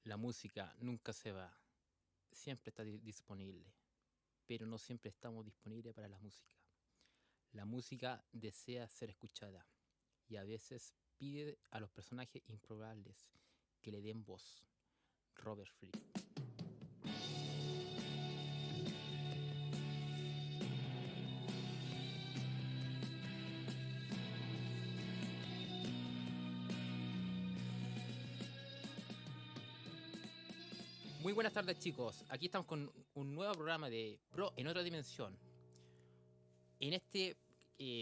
La música nunca se va, siempre está disponible, pero no siempre estamos disponibles para la música. La música desea ser escuchada y a veces pide a los personajes improbables que le den voz. Robert Fripp. Muy buenas tardes, chicos. Aquí estamos con un nuevo programa de Pro en otra dimensión. En este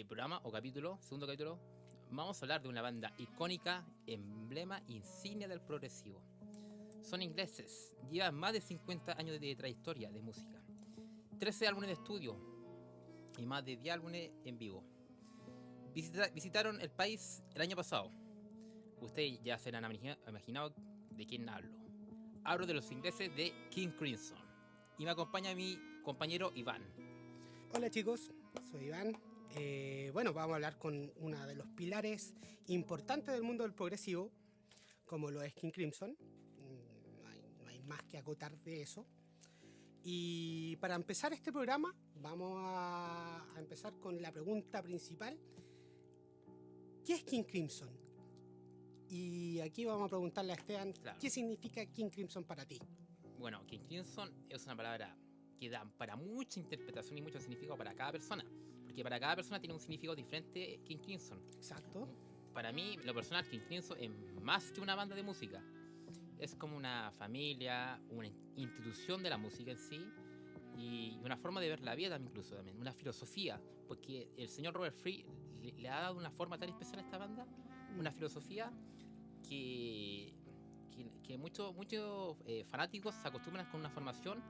programa o capítulo, segundo capítulo, vamos a hablar de una banda icónica, emblema insignia del progresivo. Son ingleses, llevan más de 50 años de trayectoria de música, 13 álbumes de estudio y más de 10 álbumes en vivo. Visitaron el país el año pasado. Ustedes ya se han imaginado de quién hablo. Hablo de los ingleses de King Crimson. Y me acompaña mi compañero Iván. Hola chicos, soy Iván. Vamos a hablar con uno de los pilares importantes del mundo del progresivo, como lo es King Crimson. No hay más que acotar de eso. Y para empezar este programa, vamos a empezar con la pregunta principal. ¿Qué es King Crimson? Y aquí vamos a preguntarle a Esteban, Claro. ¿qué significa King Crimson para ti? Bueno, King Crimson es una palabra que da para mucha interpretación y mucho significado para cada persona. Porque para cada persona tiene un significado diferente King Crimson. Exacto. Para mí, lo personal, King Crimson es más que una banda de música. Es como una familia, una institución de la música en sí y una forma de ver la vida incluso también, una filosofía, porque el señor Robert Fripp le ha dado una forma tan especial a esta banda, una filosofía que muchos fanáticos se acostumbran con una formación,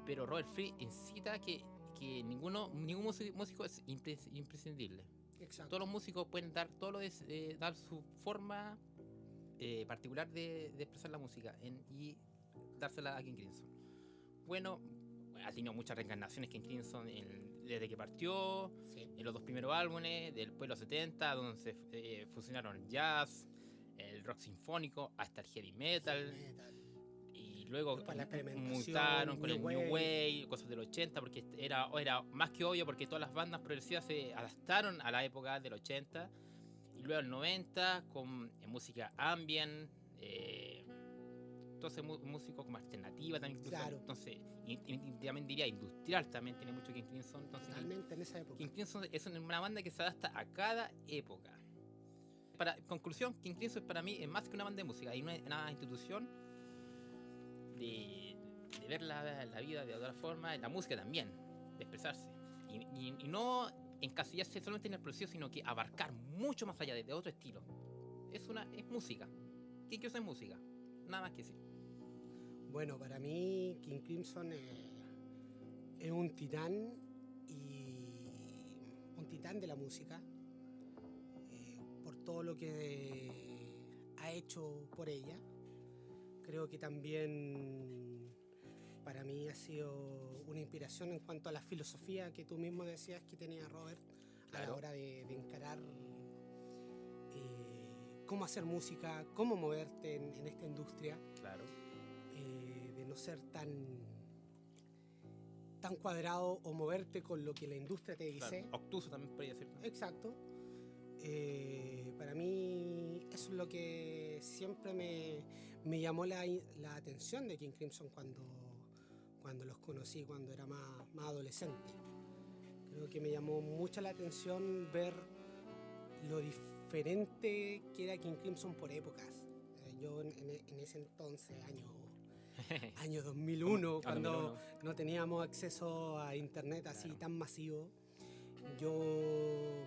pero Robert Fripp incita que ningún músico es imprescindible. Exacto. Todos los músicos pueden dar dar su forma particular de expresar la música y dársela a King Crimson. Bueno, ha tenido muchas reencarnaciones King Crimson desde que partió, Sí. en los dos primeros álbumes, después de los 70, donde se fusionaron el jazz, el rock sinfónico, hasta el heavy metal. Y luego Para la experimentación, mutaron con el New New Wave, cosas del 80, porque era más que obvio, porque todas las bandas progresivas se adaptaron a la época del 80. Y luego el 90 con música ambient, entonces músico como alternativa también incluso. Claro. Entonces, y también diría industrial, también tiene mucho King Crimson. Entonces, Totalmente en esa época. King Crimson es una banda que se adapta a cada época. Para conclusión, King Crimson para mí es más que una banda de música, hay una institución de ver la vida de otra forma, la música también, de expresarse. Y no encasillarse solamente en el progresivo, sino que abarcar mucho más allá de otro estilo. Es música. King Crimson es música. Nada más que decir. Bueno, para mí King Crimson es un titán y un titán de la música por todo lo que ha hecho por ella. Creo que también para mí ha sido una inspiración en cuanto a la filosofía que tú mismo decías que tenía Robert. Claro. A la hora de encarar cómo hacer música, cómo moverte en esta industria. Claro. De no ser tan cuadrado o moverte con lo que la industria te dice. Claro. Obtuso también podría decir, ¿no? Exacto. Para mí eso es lo que siempre me llamó la atención de King Crimson cuando los conocí, cuando era más adolescente. Creo que me llamó mucho la atención ver lo diferente que era King Crimson por épocas. Yo en ese entonces, año 2001, cuando no teníamos acceso a internet así, claro, tan masivo, yo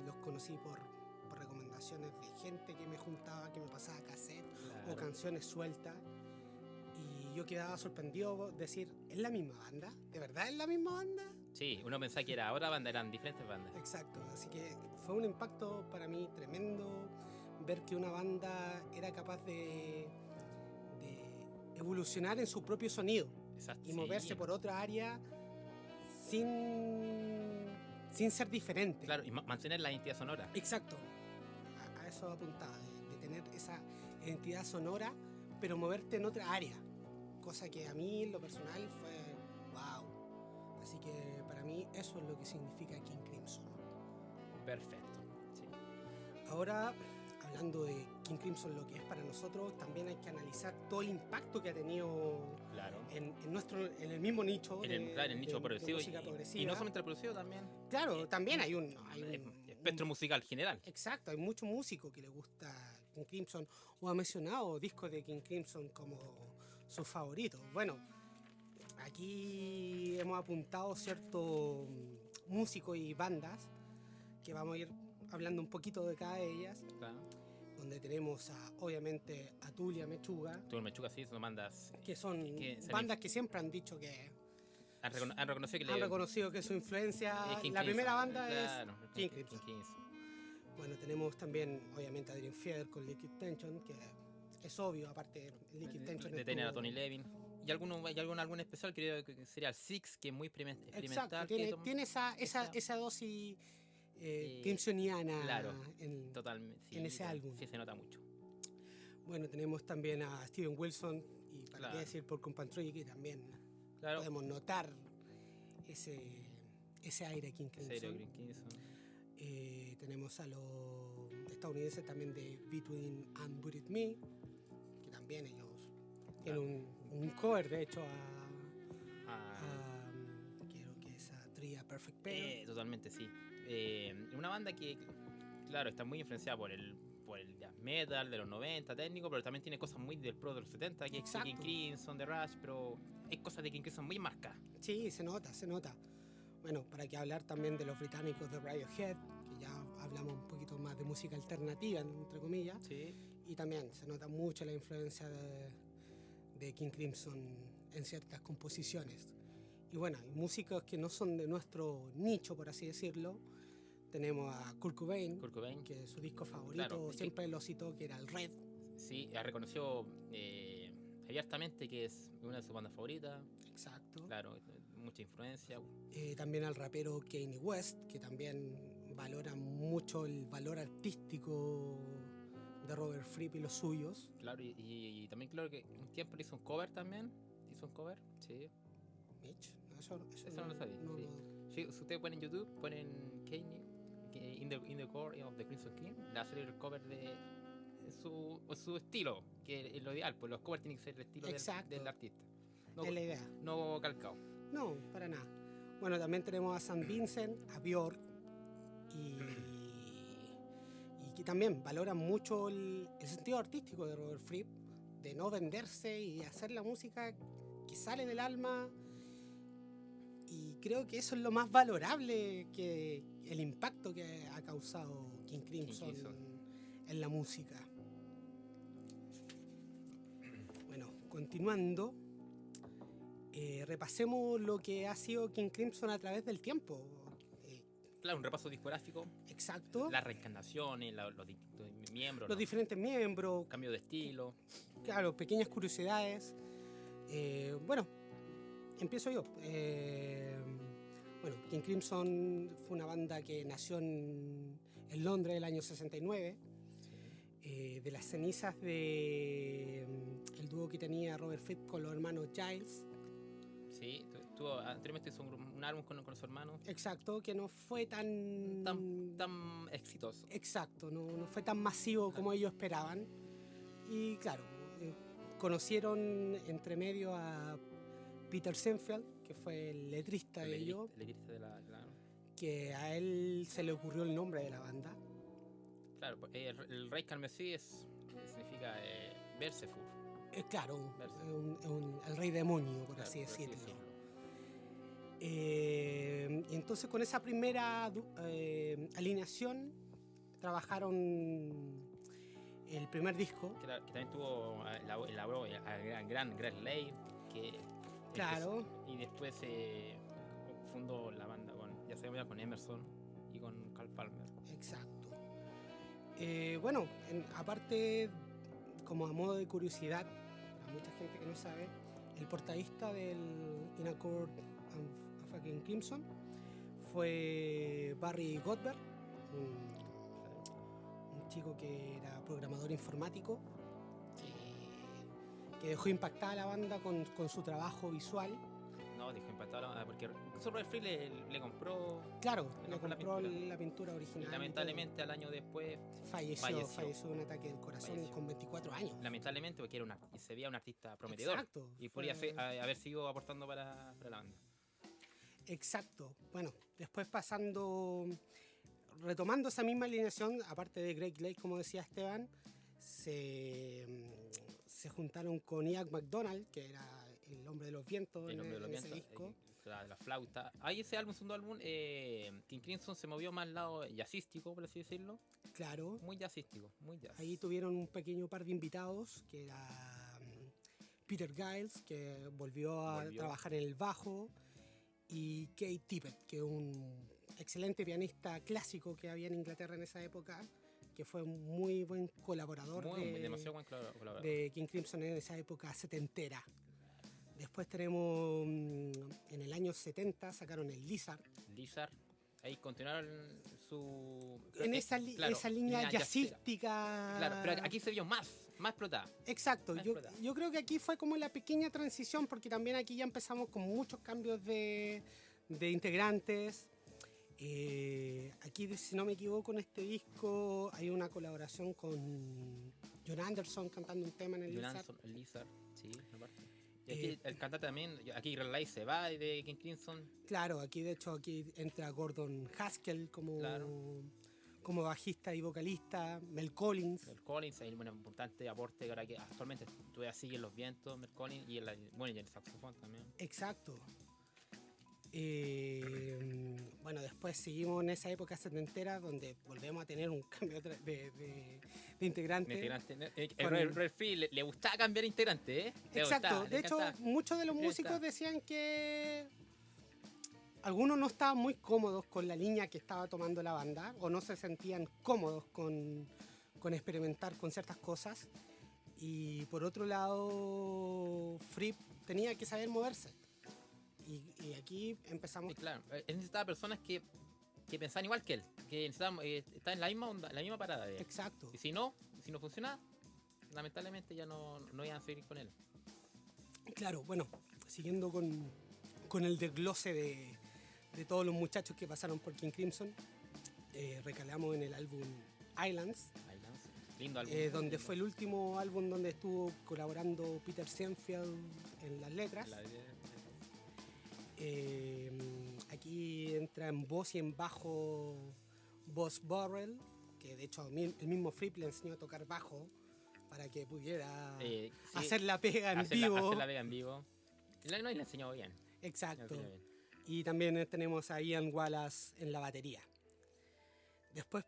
los conocí por recomendaciones de gente que me juntaba, que me pasaba cassette, claro, o canciones sueltas, y yo quedaba sorprendido de decir, ¿es la misma banda? ¿De verdad es la misma banda? Sí, uno pensaba que era otra banda, eran diferentes bandas. Exacto, así que fue un impacto para mí tremendo ver que una banda era capaz de evolucionar en su propio sonido. Exacto, y moverse, sí, por otra área sin ser diferente. Claro, y mantener la identidad sonora. Exacto, a eso apuntaba, de tener esa identidad sonora, pero moverte en otra área, cosa que a mí en lo personal fue wow. Así que para mí eso es lo que significa King Crimson. Perfecto. Sí. Ahora, hablando de King Crimson, lo que es para nosotros, también hay que analizar todo el impacto que ha tenido Claro. en el mismo nicho Claro, el nicho de progresivo. música progresiva. Y no solamente el progresivo también. Claro, también hay un espectro musical general. Exacto, hay mucho músico que le gusta King Crimson o ha mencionado discos de King Crimson como sus favoritos. Bueno, aquí hemos apuntado ciertos músicos y bandas que vamos a ir hablando un poquito de cada de ellas. Claro. Donde tenemos obviamente a Tulia Mechuga. Tulia Mechuga, sí, son bandas que son bandas que siempre han dicho que han reconocido que su influencia, la primera banda es King Crimson. Bueno, tenemos también obviamente a Dream Theater con Liquid Tension, que es obvio, aparte Liquid Tension de tener a Tony Levin. Y algún especial, creo que sería el Six, que es muy experimental. Exacto, tiene esa dosis crimsoniana, claro, totalmente, sí, en ese álbum. Sí, se nota mucho. Bueno, tenemos también a Steven Wilson y para qué decir por Compantroy, que también podemos notar ese aire King Crimson. Tenemos a los estadounidenses también de Between and Buried Me, que también ellos tienen un cover, de hecho, creo que es a Tria Perfect Pair. Totalmente, sí. Una banda que, claro, está muy influenciada por el jazz metal de los 90, técnico, pero también tiene cosas muy del pro de los 70, que es King Crimson, The Rush, pero hay cosas de King Crimson muy marcadas. Sí, se nota. Bueno, para que hablar también de los británicos de Radiohead, que ya hablamos un poquito más de música alternativa, entre comillas, sí. Y también se nota mucho la influencia de King Crimson en ciertas composiciones. Y bueno, hay músicos que no son de nuestro nicho, por así decirlo. Tenemos a Kurt Cobain, que su disco favorito siempre lo citó, que era el Red. Sí, ha reconocido abiertamente que es una de sus bandas favoritas. Exacto. Claro, mucha influencia. También al rapero Kanye West, que también valora mucho el valor artístico de Robert Fripp y los suyos. Claro, y también claro que un tiempo le hizo un cover también. ¿Hizo un cover? Sí. Mitch, eso no lo sabía. No, sí. Sí, si ustedes ponen en YouTube, ponen Kanye in the Core of the Crimson King, le va a salir el cover de su estilo, que es lo ideal, pues los covers tienen que ser el estilo del artista. No, es la idea. No calcado. No, para nada. Bueno, también tenemos a St. Vincent, a Björk, y que también valoran mucho el sentido artístico de Robert Fripp, de no venderse y hacer la música que sale del alma. Y creo que eso es lo más valorable, que el impacto que ha causado King Crimson en la música. Bueno, continuando, repasemos lo que ha sido King Crimson a través del tiempo. Claro, un repaso discográfico. Exacto. Las reencarnaciones, los miembros. Los diferentes miembros. Cambio de estilo. Claro, pequeñas curiosidades. Bueno, empiezo yo. Bueno, King Crimson fue una banda que nació en Londres el año 69. De las cenizas de el dúo que tenía Robert Fripp con los hermanos Giles. Sí, anteriormente hizo un álbum con los hermanos. Exacto, que no fue tan exitoso. Exacto, no fue tan masivo como ellos esperaban. Y claro, conocieron entre medio a Peter Seinfeld, que fue el letrista de ellos. Claro. Que a él se le ocurrió el nombre de la banda. Claro, el rey carmesí significa Beelzebub. Claro, el rey demonio, por así decirlo. Y entonces con esa primera alineación trabajaron el primer disco. Que también elaboró a gran Lane, claro. Y después fundó la banda con Emerson y con Carl Palmer. Exacto. Bueno, aparte, como a modo de curiosidad, para mucha gente que no sabe, el portadista del In Accord of King Crimson fue Barry Goldberg, un chico que era programador informático, que dejó impactada a la banda con su trabajo visual. No, dejó impactado porque incluso Robert Fripp le compró. Claro, Le le compró compró la la pintura original. Y lamentablemente al año después falleció de un ataque del corazón Falleció. con 24 años. lamentablemente porque se veía un artista prometedor. Exacto. Y podría haber seguido aportando para la banda. Exacto. Bueno, después retomando esa misma alineación, aparte de Greg Lake, como decía Esteban, se juntaron con Ian McDonald, que era el hombre de los vientos El hombre de los ese vientos, disco. la flauta. Ahí ese segundo álbum, King Crimson se movió más al lado jazzístico, por así decirlo. Claro. Muy jazzístico, muy jazz. Ahí tuvieron un pequeño par de invitados, que era Peter Giles, que volvió a trabajar en el bajo, y Keith Tippett, que es un excelente pianista clásico que había en Inglaterra en esa época, que fue un muy buen colaborador demasiado buen colaborador de King Crimson en esa época setentera. Después tenemos, en el año 70 sacaron el Lizard. Ahí continuaron su... En esa línea jazzística. Claro, pero aquí se vio más explotada. Exacto, yo creo que aquí fue como la pequeña transición, porque también aquí ya empezamos con muchos cambios de integrantes. Aquí, si no me equivoco, en este disco hay una colaboración con John Anderson cantando un tema en el Lizard, sí, aparte. Y aquí el cantante también, aquí Relay se va de King Crimson. Claro, aquí de hecho aquí entra Gordon Haskell como bajista y vocalista, Mel Collins, hay un importante aporte ahora que actualmente todavía sigue en los vientos, Mel Collins, y el saxofón también. Exacto. Bueno, después seguimos en esa época setentera donde volvemos a tener un cambio de integrante. Robert Fripp le gustaba cambiar integrante, ¿eh? Exacto, de hecho muchos de los músicos decían que algunos no estaban muy cómodos con la línea que estaba tomando la banda o no se sentían cómodos con experimentar con ciertas cosas, y por otro lado Fripp tenía que saber moverse. Y aquí empezamos. Claro, él necesitaba personas que pensaban igual que él, que necesitaban estar en la misma onda, en la misma parada de él. Exacto. Y si no funcionaba, lamentablemente ya no iban a seguir con él. Claro, bueno, siguiendo con el desglose de todos los muchachos que pasaron por King Crimson, recalamos en el álbum Islands. Lindo álbum. Donde fue el último álbum donde estuvo colaborando Peter Seinfeld en las letras. Aquí entra en voz y en bajo Boss Burrell, que de hecho el mismo Fripp le enseñó a tocar bajo para que pudiera hacer la pega en vivo. Hacer la pega en vivo. No, y le enseñó bien. Exacto. Y también tenemos a Ian Wallace en la batería. Después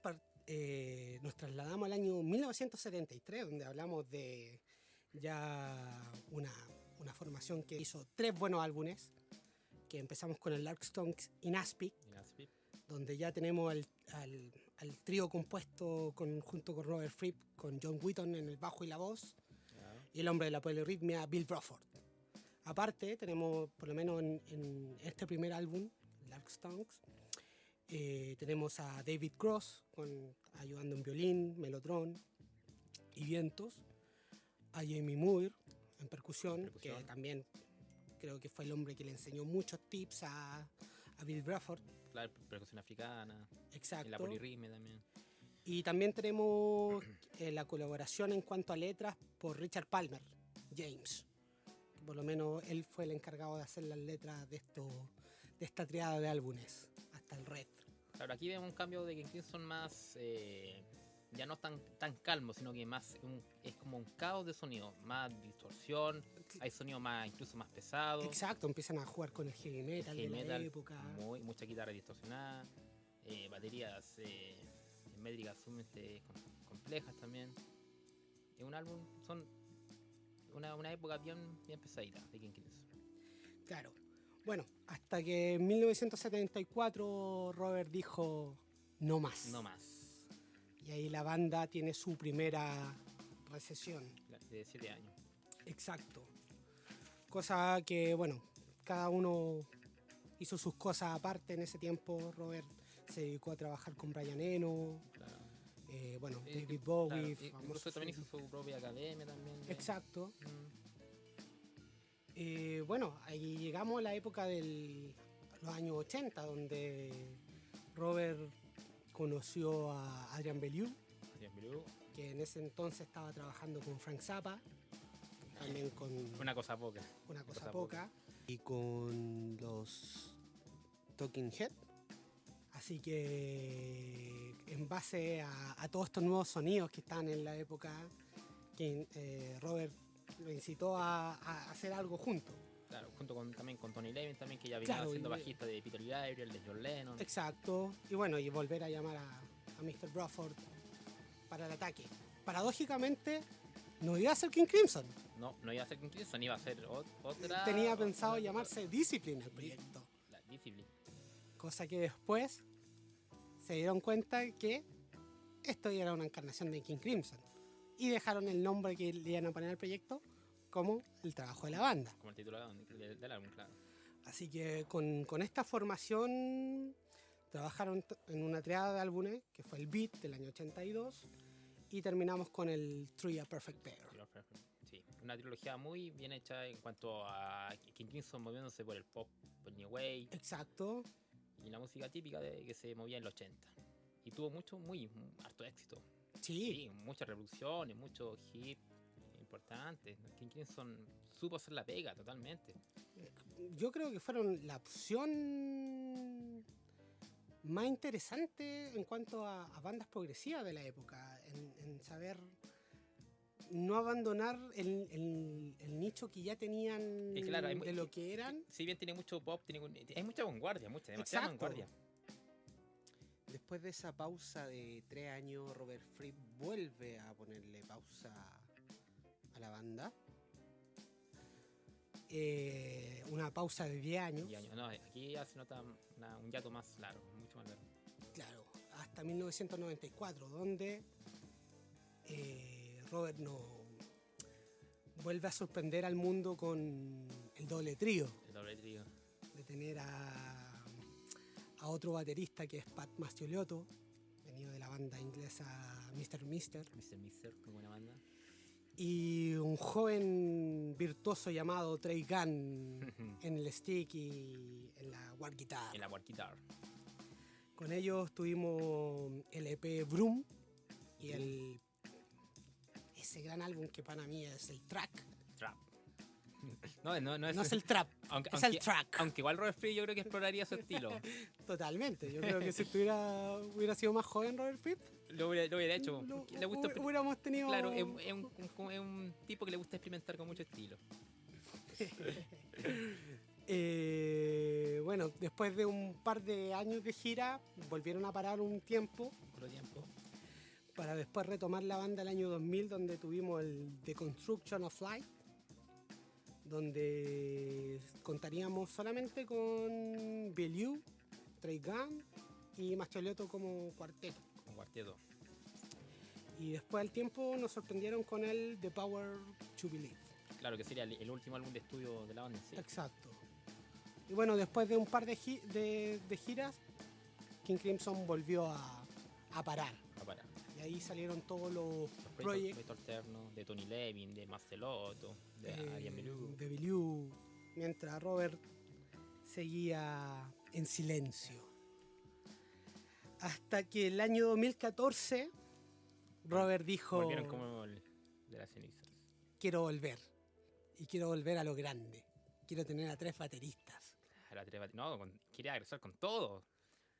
nos trasladamos al año 1973, donde hablamos de ya una formación que hizo 3 buenos álbumes. Que empezamos con el Larkstones in Aspic, donde ya tenemos al trío compuesto junto con Robert Fripp, con John Wetton en el bajo y la voz, y el hombre de la polirritmia, Bill Bruford. Aparte, tenemos, por lo menos en este primer álbum, Larkstones, tenemos a David Cross ayudando en violín, melotron y vientos, a Jamie Moore en percusión, que también creo que fue el hombre que le enseñó muchos tips a Bill Bruford. Claro, percusión africana. Exacto. La polirritmia también. Y también tenemos la colaboración en cuanto a letras por Richard Palmer, James. Por lo menos él fue el encargado de hacer las letras de esta triada de álbumes, hasta el Red. Claro, aquí vemos un cambio de King Crimson más... ya no tan calmo, sino que más es como un caos de sonido, más distorsión, hay sonido incluso más pesado. Exacto, empiezan a jugar con el heavy metal de la época. Mucha guitarra distorsionada, baterías métricas sumamente complejas también. Es un álbum, son una época bien pesadita de King Crimson. Claro. Bueno, hasta que en 1974 Robert dijo no más. No más. Y ahí la banda tiene su primera recesión. De 7 años. Exacto. Cosa que, bueno, cada uno hizo sus cosas aparte en ese tiempo. Robert se dedicó a trabajar con Brian Eno. Claro. David Bowie. Claro. Incluso también hizo su propia academia también. Exacto. Bueno, ahí llegamos a la época de los años 80, donde Robert conoció a Adrian Belew, que en ese entonces estaba trabajando con Frank Zappa, también con Una cosa poca. Una Cosa Poca, y con los Talking Head. Así que en base a todos estos nuevos sonidos que están en la época, que Robert lo incitó a hacer algo juntos. Claro, junto también con Tony Levin, también, que ya venía Claro, siendo y- bajista de Peter Gabriel, de John Lennon. Exacto. Y bueno, y volver a llamar a Mr. Bradford para el ataque. Paradójicamente, no iba a ser King Crimson. No iba a ser King Crimson, iba a ser otra... Tenía pensado otra- llamarse Discipline el proyecto. La Discipline. Cosa que después se dieron cuenta que esto ya era una encarnación de King Crimson. Y dejaron el nombre que le iban a poner al proyecto como el trabajo de la banda. Como el título del álbum, claro. Así que con esta formación trabajaron en una triada de álbumes, que fue el Beat del año 82, y terminamos con el Three A Perfect Pair. Sí, una trilogía muy bien hecha en cuanto a King Crimson moviéndose por el pop, por el New Wave Exacto. y la música típica de que se movía en los 80. Y tuvo muy harto éxito. Sí, Sí, muchas reproducciones, muchos hits importantes. King Crimson supo hacer la pega totalmente. yo creo que fueron la opción más interesante en cuanto a bandas progresivas de la época, en saber no abandonar el nicho que ya tenían Y claro, de lo que eran. Si bien tiene mucho pop, hay mucha vanguardia, demasiada Exacto. vanguardia. Después de esa pausa de 3 años, Robert Fripp vuelve a ponerle pausa a la banda. Una pausa de 10 años, Y no, aquí ya se nota un hiato más largo, mucho más largo. claro, hasta 1994, donde Robert no vuelve a sorprender al mundo con el doble trío, El doble trío. de tener a otro baterista que es Pat Mascioliotto, venido de la banda inglesa Mr. Mister, Mr. muy buena banda. y un joven virtuoso llamado Trey Gunn en el stick y en la war guitar. En la War Guitar. Con ellos tuvimos el EP Broom y ese gran álbum que para mí es el track. Trap. No No es el trap, es el track. Aunque igual Robert Fripp yo creo que exploraría su estilo. Totalmente. Yo creo que si hubiera sido más joven Robert Fripp, Lo hubiera hecho. Porque le gusta, hubiéramos tenido... claro, es un tipo que le gusta experimentar con mucho estilo. Bueno, después de un par de años de gira, volvieron a parar un tiempo Otro tiempo. para después retomar la banda el año 2000, donde tuvimos el The Construction of Light, donde contaríamos solamente con Belew, Trey Gunn y Mascioliotto como cuarteto. Con cuarteto. Y después al tiempo nos sorprendieron con el The Power to Believe. Claro que sería el último álbum de estudio de la banda, sí. Exacto. Y bueno, después de un par de giras, King Crimson volvió a parar. Para Y ahí salieron todos los los proyectos proyectos alternos de Tony Levin, de Mascioliotto, de Adrian Belew. de Belew, mientras Robert seguía en silencio. Hasta que el año 2014, Robert dijo, Volvieron como de las cenizas. quiero volver. Y quiero volver a lo grande. Quiero tener a 3 bateristas. Quiere agresar con todo.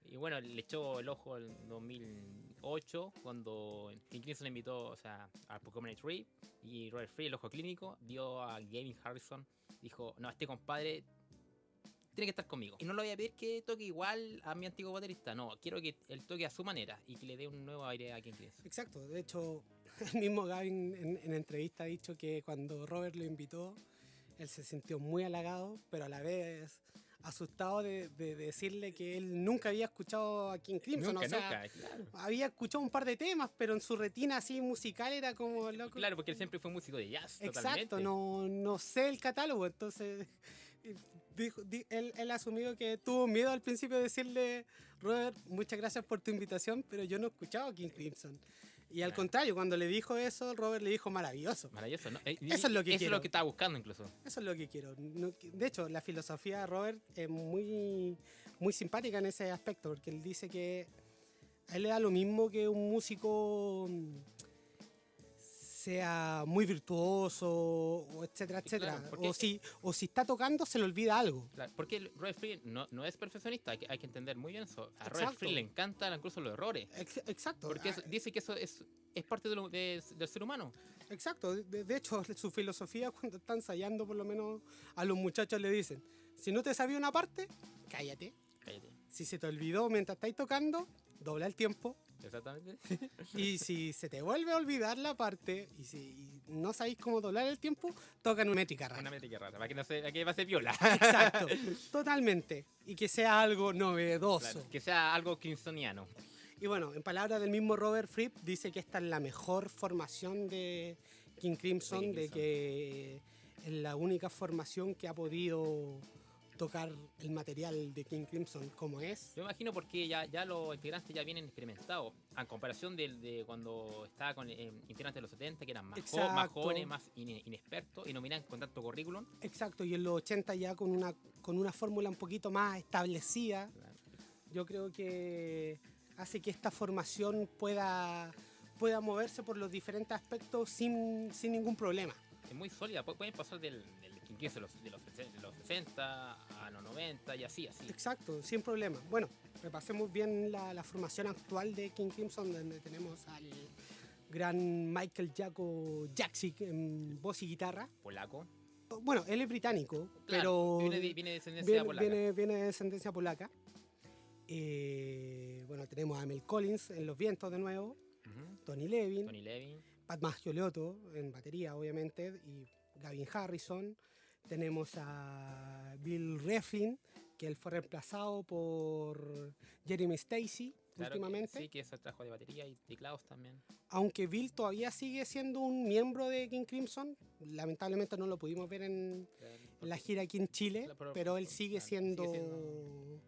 Y bueno, le echó el ojo en 2008 cuando King Crimson invitó, o sea, a Pokémon Tree y Robert Fripp, el ojo clínico, vio a Gavin Harrison, dijo, no, este compadre tiene que estar conmigo. Y no lo voy a pedir que toque igual a mi antiguo baterista, no, quiero que él toque a su manera y que le dé un nuevo aire a King Crimson. Exacto. De hecho, el mismo Gavin en entrevista ha dicho que cuando Robert lo invitó, él se sintió muy halagado, pero a la vez asustado de decirle que él nunca había escuchado a King Crimson. Nunca, o sea, nunca, claro. había escuchado un par de temas, pero en su retina así musical era como loco. Claro, porque él siempre fue músico de jazz, Exacto, totalmente. no sé el catálogo, entonces él asumió que tuvo miedo al principio de decirle, Robert, muchas gracias por tu invitación, pero yo no he escuchado a King Crimson. Y al Claro. contrario, cuando le dijo eso, Robert le dijo maravilloso. Maravilloso, ¿no? Eso es lo que Eso es quiero. lo que estaba buscando incluso. Eso es lo que quiero. De hecho, la filosofía de Robert es muy, muy simpática en ese aspecto, porque él dice que a él le da lo mismo que un músico sea muy virtuoso, o etcétera, Sí, etcétera. claro, porque- O si está tocando, se le olvida algo. Claro, porque Robert Fripp no es perfeccionista, hay que entender muy bien eso. A Robert Exacto. Fripp le encantan incluso los errores. Exacto. Porque dice que eso es parte del ser humano. Exacto. De hecho, su filosofía, cuando está ensayando, por lo menos a los muchachos le dicen: si no te sabía una parte, cállate. Cállate. Si se te olvidó mientras estáis tocando, dobla el tiempo. Exactamente. Y si se te vuelve a olvidar la parte y si no sabéis cómo doblar el tiempo, tocan una métrica rara. Una métrica rara, para que no se, para que pase viola. Exacto, totalmente. Y que sea algo novedoso. Claro, que sea algo kingsoniano. Y bueno, en palabras del mismo Robert Fripp, dice que esta es la mejor formación de King Crimson, De King de Crimson. que es la única formación que ha podido tocar el material de King Crimson como es. Yo me imagino porque ya los integrantes ya vienen experimentados, a comparación de cuando estaba con integrantes de los 70, que eran más Exacto. jóvenes, más inexpertos y no miran con tanto currículum. Exacto, y en los 80 ya con una fórmula un poquito más establecida, yo creo que hace que esta formación pueda moverse por los diferentes aspectos sin ningún problema. Es muy sólida, pueden pasar del King Crimson de los 60 a los 90 y así. Exacto, sin problema. Bueno, repasemos bien la formación actual de King Crimson, donde tenemos al gran Michael Jaco Jaksic en voz y guitarra. Polaco. Bueno, él es británico, Claro, pero viene de descendencia polaca. viene de descendencia polaca. Bueno, tenemos a Mel Collins en los vientos de nuevo, Ujú. Tony Levin, Tony Levin. Pat Maschiolotto en batería, obviamente, y Gavin Harrison. Tenemos a Bill Reflin, que él fue reemplazado por Jeremy Stacy Claro que últimamente. sí, que eso trajo de batería y teclados también. Aunque Bill todavía sigue siendo un miembro de King Crimson, lamentablemente no lo pudimos ver en la gira aquí en Chile, Claro, pero él sigue claro,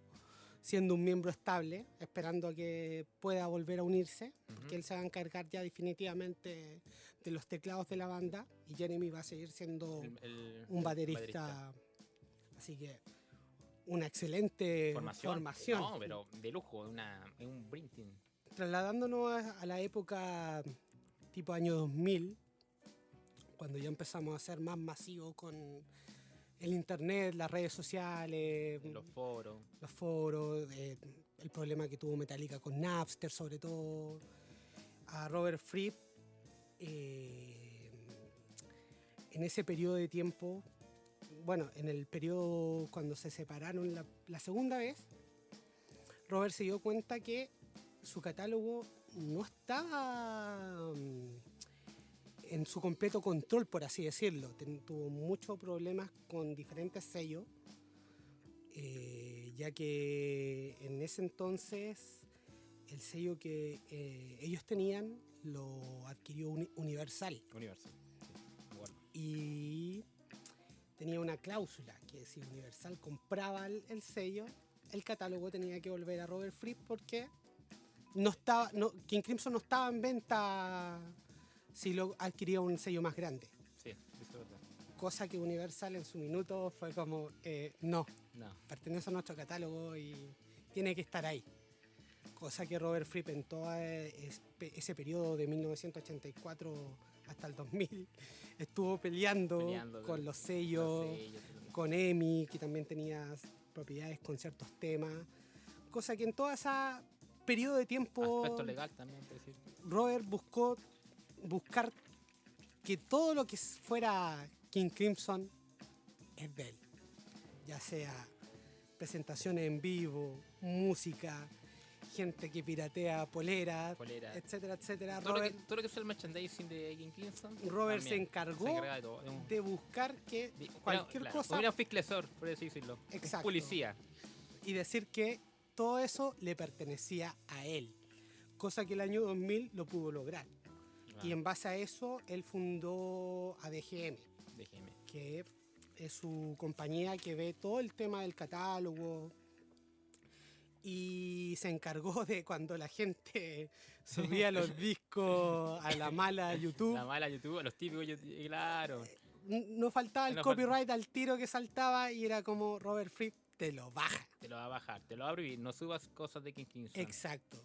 siendo un miembro estable, esperando a que pueda volver a unirse, porque él se va a encargar ya definitivamente de los teclados de la banda y Jeremy va a seguir siendo un baterista. Así que una excelente formación. No, pero de lujo, es un Brintin. Trasladándonos a la época tipo año 2000, cuando ya empezamos a ser más masivos con el internet, las redes sociales, Los foros. el problema que tuvo Metallica con Napster, sobre todo, a Robert Fripp, en ese periodo de tiempo, bueno, en el periodo cuando se separaron la segunda vez, Robert se dio cuenta que su catálogo no estaba en su completo control, por así decirlo. Tuvo muchos problemas con diferentes sellos, ya que en ese entonces el sello que ellos tenían lo adquirió Universal. Universal. Sí, bueno. Y tenía una cláusula que si Universal compraba el sello, el catálogo tenía que volver a Robert Fripp porque King Crimson no estaba en venta si lo adquiría un sello más grande. Sí, eso es verdad. Cosa que Universal en su minuto fue como, no, No. pertenece a nuestro catálogo y tiene que estar ahí. Cosa que Robert Fripp en todo ese periodo de 1984 hasta el 2000 estuvo peleando con los sellos, con EMI, que también tenía propiedades con ciertos temas. Cosa que en todo ese periodo de tiempo Aspecto legal también, por decir. Robert buscar que todo lo que fuera King Crimson es de él. Ya sea presentaciones en vivo, música, gente que piratea poleras, Polera. etcétera, etcétera. Todo lo que es el merchandising de King Crimson. Robert también se encargó encarga de todo. de buscar que cualquier cosa Era un fisclesor, por así decirlo. Exacto. Un policía. y decir que todo eso le pertenecía a él. Cosa que el año 2000 lo pudo lograr. Y en base a eso, él fundó ADGM, Déjeme. que es su compañía que ve todo el tema del catálogo y se encargó de cuando la gente subía los discos a la mala YouTube. La mala YouTube, los típicos YouTube, claro. No faltaba el No copyright al tiro que saltaba y era como Robert Fripp te lo baja. Te lo va a bajar, te lo va a prohibir, no subas cosas de King Crimson. Exacto.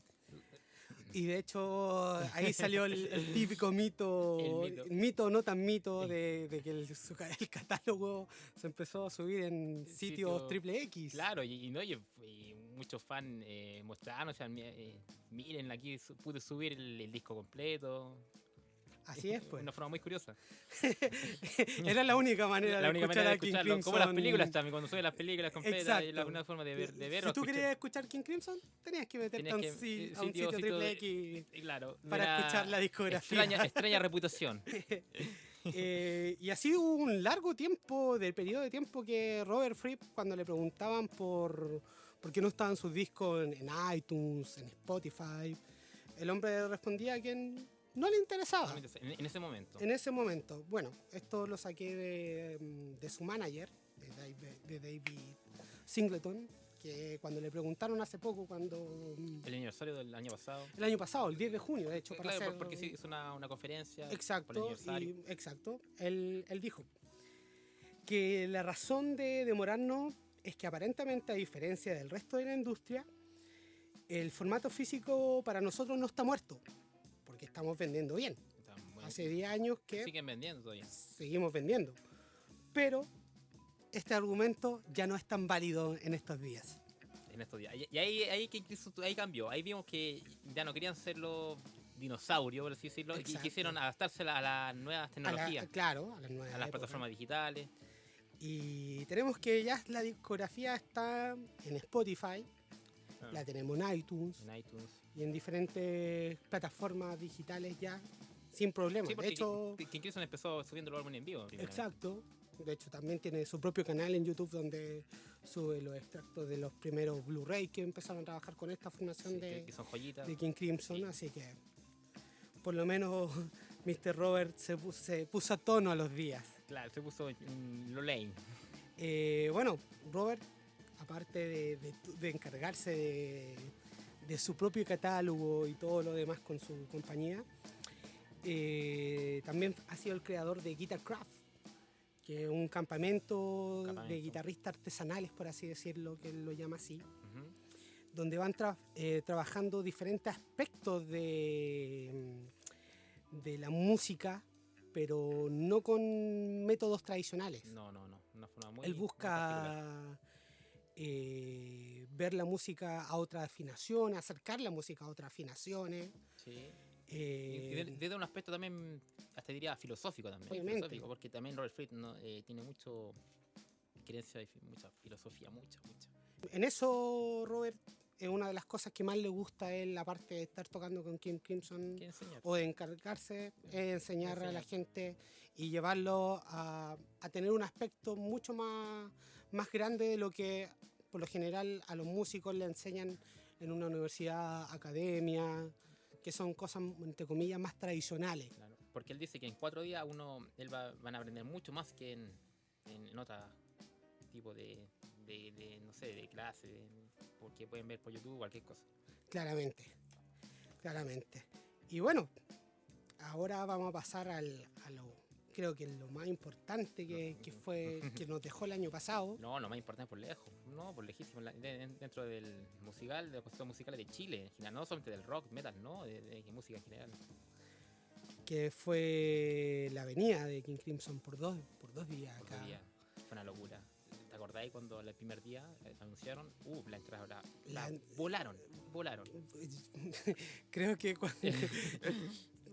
Y de hecho ahí salió el típico mito, El mito. mito no tan mito, Sí. de que el catálogo se empezó a subir en sitios Sitio- triple X. Claro, y muchos fans mostraron, o sea, miren, aquí pude subir el disco completo. Así es, pues. Una forma muy curiosa. Era la única manera La de única escuchar manera de a King escucharlo, Crimson. como las películas también, cuando suben las películas completas, Exacto. es la única forma de ver, Si o tú escuchar. querías escuchar King Crimson, tenías que meterte Tenías a un, que- a un sitio triple X Claro, para mira, escuchar la discografía. extraña reputación. Y así hubo un largo tiempo, del periodo de tiempo que Robert Fripp, cuando le preguntaban por qué no estaban sus discos en iTunes, en Spotify, el hombre respondía que no le interesaba. En ese momento. En ese momento. Bueno, esto lo saqué de su manager, de David Singleton, que cuando le preguntaron hace poco, El aniversario del año pasado. el año pasado, el 10 de junio, de hecho, para Claro, hacer... porque sí, hizo una conferencia por el Exacto, aniversario. él dijo que la razón de demorarnos es que aparentemente, a diferencia del resto de la industria, el formato físico para nosotros no está muerto, porque estamos vendiendo bien. Está muy- Hace 10 años que siguen vendiendo todavía. seguimos vendiendo, pero este argumento ya no es tan válido en estos días. En estos días. Y ahí cambió. Ahí vimos que ya no querían ser los dinosaurios, por así decirlo, y Exacto. quisieron adaptarse a las nuevas tecnologías, Claro, a las nuevas a las épocas. plataformas digitales. Y tenemos que ya la discografía está en Spotify, la tenemos en iTunes En iTunes. y en diferentes plataformas digitales ya, sin problema. Sí, De porque hecho, King Crimson empezó subiendo los álbumes en vivo. primero. exacto. De hecho, también tiene su propio canal en YouTube donde sube los extractos de los primeros Blu-ray que empezaron a trabajar con esta formación Sí, de, que son joyitas. de King Crimson. Sí. Así que, por lo menos, Mr. Robert se puso a tono a los días. Claro, se puso lo lame. Bueno, Robert, aparte de encargarse de su propio catálogo y todo lo demás con su compañía, también ha sido el creador de Guitar Craft, que es un campamento de Campamento. guitarristas artesanales, por así decirlo, que él lo llama así, Ujú. donde van trabajando diferentes aspectos de la música, pero no con métodos tradicionales. No, una forma muy. Él muy particular. busca ver la música a otra afinación, acercar la música a otras afinaciones. Sí. Y eh, desde un aspecto también, hasta diría filosófico también. Obviamente. Filosófico, porque también Robert Fripp tiene mucho creencia, mucha filosofía, mucha. En eso, Robert, es una de las cosas que más le gusta a él, aparte de estar tocando con King Crimson ¿Qué enseñar? o de encargarse, es enseñar a la Enseñar. gente y llevarlo a tener un aspecto mucho más grande de lo que por lo general a los músicos le enseñan en una universidad, academia, que son cosas, entre comillas, más tradicionales. Claro, porque él dice que en 4 días van a aprender mucho más que en otro tipo de no sé, de clase, porque pueden ver por YouTube cualquier cosa. Claramente. Y bueno, ahora vamos a pasar a lo, creo que lo más importante que fue, que nos dejó el año pasado, No, lo más importante por lejos, no, por lejísimo, dentro del musical, de los conciertos musicales de Chile, en general, no solamente del rock, metal, no, de música en general. que fue la venida de King Crimson por dos días Por acá. ese día. Fue una locura. ¿Te acordáis cuando el primer día anunciaron? La entrada volaron. Creo que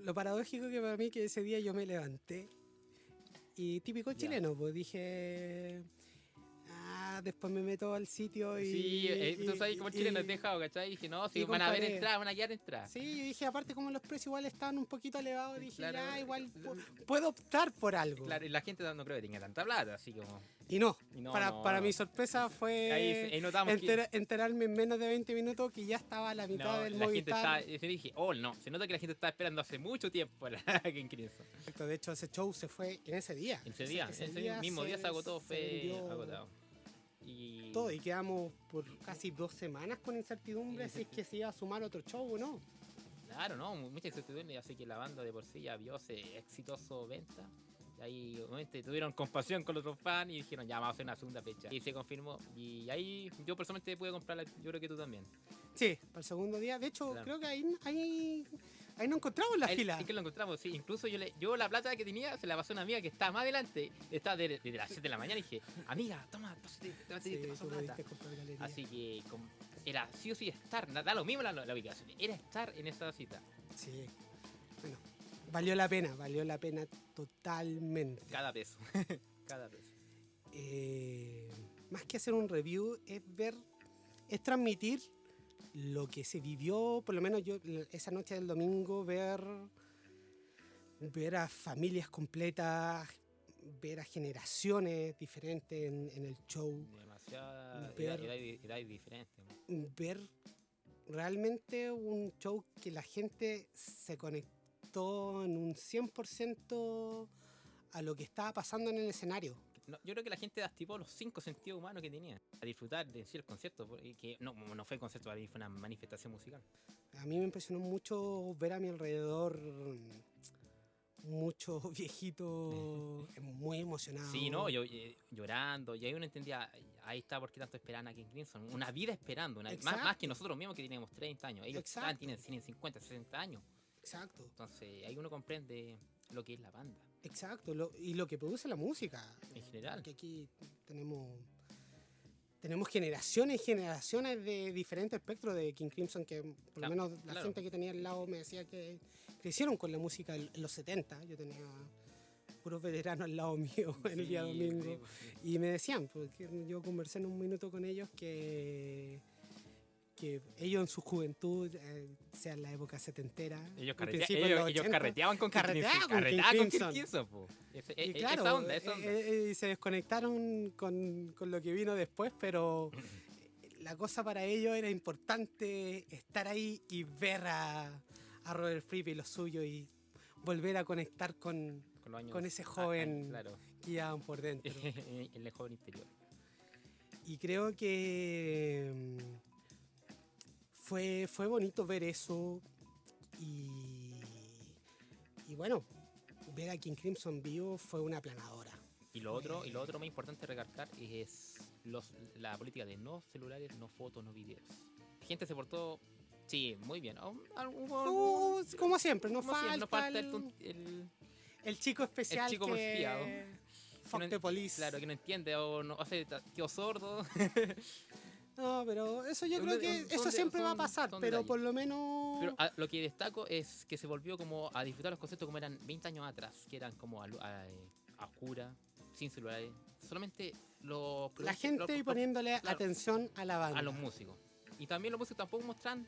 lo paradójico que para mí que ese día yo me levanté y típico Ya. chileno, pues dije, después me meto al sitio y... Sí, tú sabes como Chile nos dejado, ¿cachai? Y dije, no, si y van a haber comparé. entradas, van a quedar entradas. Sí, yo dije, aparte como los precios igual estaban un poquito elevados, dije, Claro. ya, igual puedo optar por algo. Claro, y la gente no creo que tenga tanta plata, así como... Y no, y no, para no. mi sorpresa fue Ahí notamos enterarme en menos de 20 minutos que ya estaba a la mitad no, del la gente Movistar. está... Y dije, no, se nota que la gente está esperando hace mucho tiempo la King Crimson. Exacto, de hecho, ese show se fue en ese día. Ese mismo día se agotó, fue vendió agotado. Todo, y quedamos por casi 2 semanas con incertidumbre si es que se iba a sumar otro show o no. Claro, ¿no? Mucha incertidumbre, así que la banda de por sí ya vio ese exitoso venta. Y ahí obviamente tuvieron compasión con los otros fans y dijeron, ya vamos a hacer una segunda fecha. Y se confirmó. Y ahí yo personalmente pude comprarla, yo creo que tú también. Sí, para el segundo día. De hecho, Claro. creo que ahí nos encontramos en la fila. Es que lo encontramos, sí. Incluso yo la plata que tenía se la pasé a una amiga que estaba más adelante. Estaba desde las 7 de la mañana y dije, amiga, toma, Sí, te paso tú plata. pudiste comprar galería. Así que era sí o sí estar, da lo mismo la ubicación. Era estar en esa cita. Sí. Bueno, valió la pena totalmente. Cada peso. Cada peso. Más que hacer un review, es transmitir lo que se vivió, por lo menos yo esa noche del domingo, ver a familias completas, ver a generaciones diferentes en el show, Demasiada Ver- edad diferente. ¿No? ver realmente un show que la gente se conectó en un 100% a lo que estaba pasando en el escenario. No, yo creo que la gente activó los 5 sentidos humanos que tenía a disfrutar de en sí el concierto, que no fue concierto, fue una manifestación musical. A mí me impresionó mucho ver a mi alrededor muchos viejitos muy emocionados. Sí, no, yo llorando, y ahí uno entendía, ahí está por qué tanto esperaban a King Crimson, una vida esperando, más Exacto. que nosotros mismos que teníamos 30 años, ellos Exacto. tienen 50, 60 años, Exacto, entonces ahí uno comprende lo que es la banda, exacto. Y lo que produce la música. en general. Porque aquí tenemos generaciones y generaciones de diferentes espectros de King Crimson, que por lo Claro, menos la claro. gente que tenía al lado me decía que crecieron con la música en los 70. Yo tenía puros veteranos al lado mío en el día Sí, domingo. sí. Y me decían, porque yo conversé en un minuto con ellos, que ellos en su juventud, sea en la época setentera, Ellos, al principio de los ellos 80, carreteaban con King carreteaban Crimson, con King carreteaban con King Crimson. Crimson, po. Y claro, esa onda, esa onda. y se desconectaron con lo que vino después, pero la cosa para ellos era importante estar ahí y ver a Robert Fripp y lo suyo y volver a conectar con Los años, con ese joven. claro, que llevaban por dentro. el joven interior. Y creo que fue bonito ver eso y bueno, ver a King Crimson vivo fue una aplanadora. Y lo otro más importante recalcar es la política de no celulares, no fotos, no videos. La gente se portó, sí, muy bien. Como siempre, no como siempre, falta, no falta el chico especial, el chico porfiado. fuck que no- the police. Claro, que no entiende o no hace, quedó sordo. No, pero eso yo creo que Son eso siempre va a pasar, son pero detalles. por lo menos Pero lo que destaco es que se volvió como a disfrutar los conceptos como eran 20 años atrás, que eran como a oscura, sin celulares. Solamente la gente poniéndole claro, atención a la banda. a los músicos. Y también los músicos tampoco muestran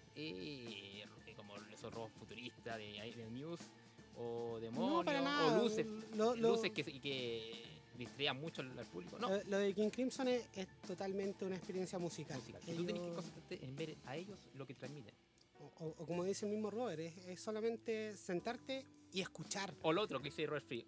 como esos robos futuristas de News o demonios No, para nada. o luces, Lo- luces que distraían mucho al público. No, Lo de King Crimson es totalmente una experiencia musical. musical. Y tú tienes que Ellos- concentrarte en ver a ellos lo que transmiten. o como dice el mismo Robert, es solamente sentarte y escuchar. O lo otro que dice Robert Fripp.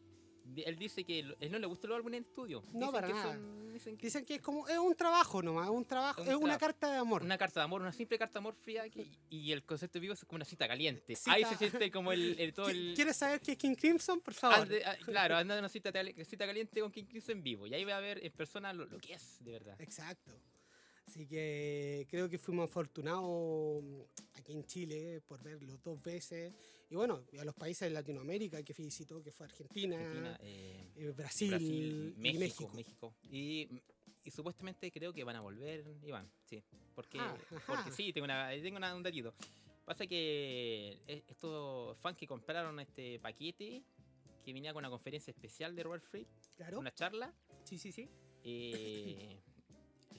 Él dice que él no le gusta el álbum en estudio. No, Dicen para que nada. dicen que Dicen que es un trabajo nomás, es un trabajo, Es un es una trabajo. carta de amor. una carta de amor, una simple carta de amor fría y el concepto vivo es como una cita caliente. Cita- Ahí se siente como todo el... ¿Quieres saber qué es King Crimson? Por favor. Claro, anda de una cita caliente con King Crimson en vivo. Y ahí va a ver en persona lo que es, de verdad. Exacto. Así que creo que fuimos afortunados aquí en Chile por verlo 2 veces. Y bueno, y a los países de Latinoamérica que visitó, que fue Argentina, Argentina, Brasil, Brasil, y México. Y supuestamente creo que van a volver, Iván, sí. Porque Ajá. sí, tengo un datito. Pasa que estos fans que compraron este paquete, que venía con una conferencia especial de Robert Fripp, Claro. una charla, Sí, sí, sí.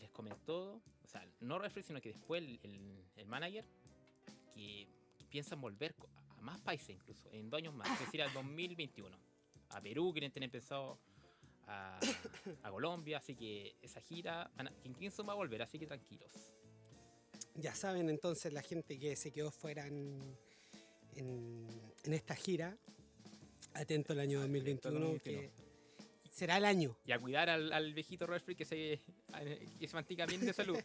les comentó, o sea, no Robert Fripp, sino que después el manager, que piensan volver a más países incluso, en 2 años más, es decir, al 2021. A Perú quieren tener pensado, a Colombia, así que esa gira, King Crimson va a volver, así que tranquilos. Ya saben entonces la gente que se quedó fuera en esta gira. Atento al año 2021. será el año. Y a cuidar al viejito Robert Fripp que se mantenga bien de salud.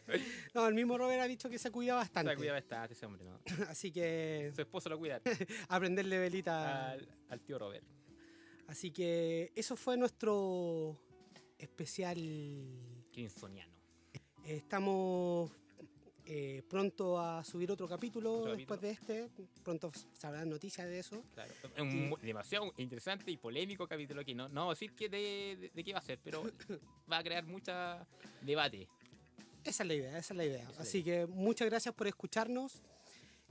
No, el mismo Robert ha dicho que se cuida bastante. Se cuida bastante ese hombre, ¿no? Así que Su esposo lo cuida aprenderle velita. al tío Robert. Así que eso fue nuestro especial. Crimsoniano. Estamos pronto a subir otro capítulo después de este. Pronto sabrán noticias de eso. Claro. Es un demasiado interesante y polémico capítulo que no vamos a decir de qué va a ser, pero va a crear mucho debate. Esa es la idea. Así que muchas gracias por escucharnos.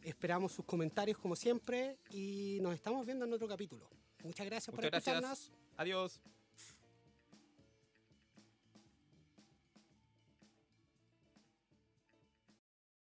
Esperamos sus comentarios como siempre y nos estamos viendo en otro capítulo. Muchas gracias por escucharnos. Adiós.